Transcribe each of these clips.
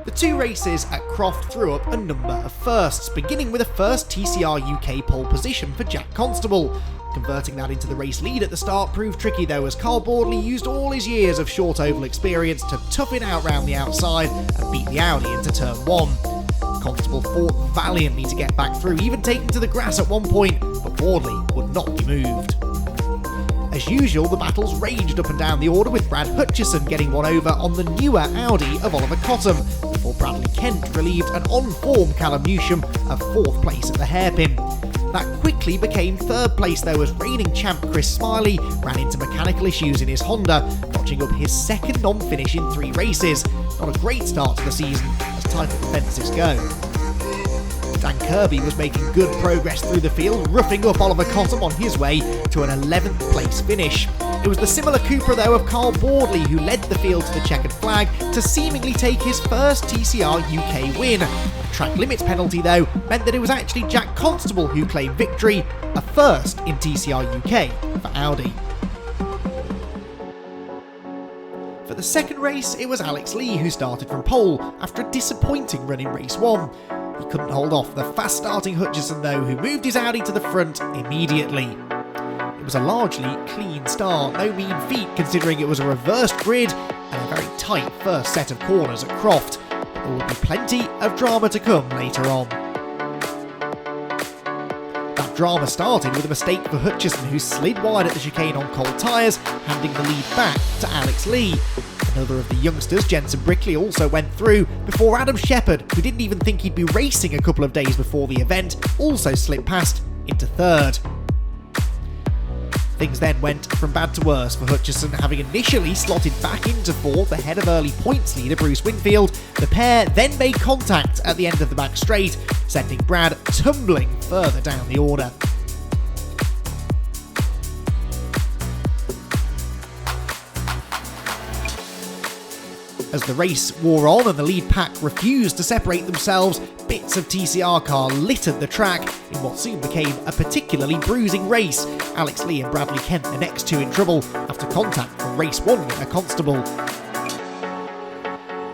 The two races at Croft threw up a number of firsts, beginning with a first TCR UK pole position for Jack Constable. Converting that into the race lead at the start proved tricky though, as Carl Boardley used all his years of short oval experience to tough it out round the outside and beat the Audi into turn 1. Constable fought valiantly to get back through, even taking to the grass at one point, but Boardley would not be moved. As usual, the battles raged up and down the order, with Brad Hutchison getting one over on the newer Audi of Oliver Cottam, before Bradley Kent relieved an on-form Callum Newsham of 4th place at the hairpin. That quickly became 3rd place though, as reigning champ Chris Smiley ran into mechanical issues in his Honda, notching up his 2nd non-finish in 3 races. Not a great start to the season, as title defences go. Dan Kirby was making good progress through the field, roughing up Oliver Cottam on his way to an 11th place finish. It was the similar Cooper though of Carl Boardley who led the field to the checkered flag to seemingly take his first TCR UK win. A track limits penalty though meant that it was actually Jack Constable who claimed victory, a first in TCR UK for Audi. For the second race, it was Alex Lee who started from pole after a disappointing run in race 1. He couldn't hold off the fast-starting Hutchison though, who moved his Audi to the front immediately. It was a largely clean start, no mean feat considering it was a reversed grid and a very tight first set of corners at Croft, but there would be plenty of drama to come later on. That drama started with a mistake for Hutchison, who slid wide at the chicane on cold tyres, handing the lead back to Alex Lee. Another of the youngsters, Jensen Brickley, also went through, before Adam Shepherd, who didn't even think he'd be racing a couple of days before the event, also slipped past into 3rd. Things then went from bad to worse for Hutchison, having initially slotted back into 4th ahead of early points leader Bruce Winfield. The pair then made contact at the end of the back straight, sending Brad tumbling further down the order. As the race wore on and the lead pack refused to separate themselves, bits of TCR car littered the track in what soon became a particularly bruising race. Alex Lee and Bradley Kent, the next two in trouble, after contact from race 1 winner Constable.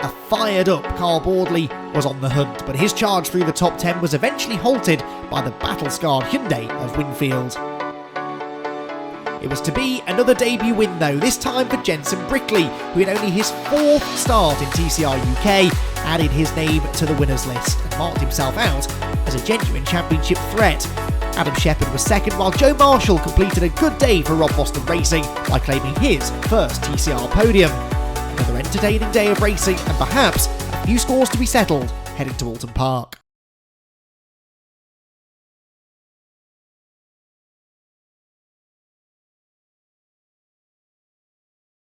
A fired-up Carl Boardley was on the hunt, but his charge through the top 10 was eventually halted by the battle-scarred Hyundai of Winfield. It was to be another debut win though, this time for Jensen Brickley, who in only his 4th start in TCR UK added his name to the winners list and marked himself out as a genuine championship threat. Adam Shepherd was 2nd, while Joe Marshall completed a good day for Rob Boston Racing by claiming his first TCR podium. Another entertaining day of racing and perhaps a few scores to be settled heading to Alton Park.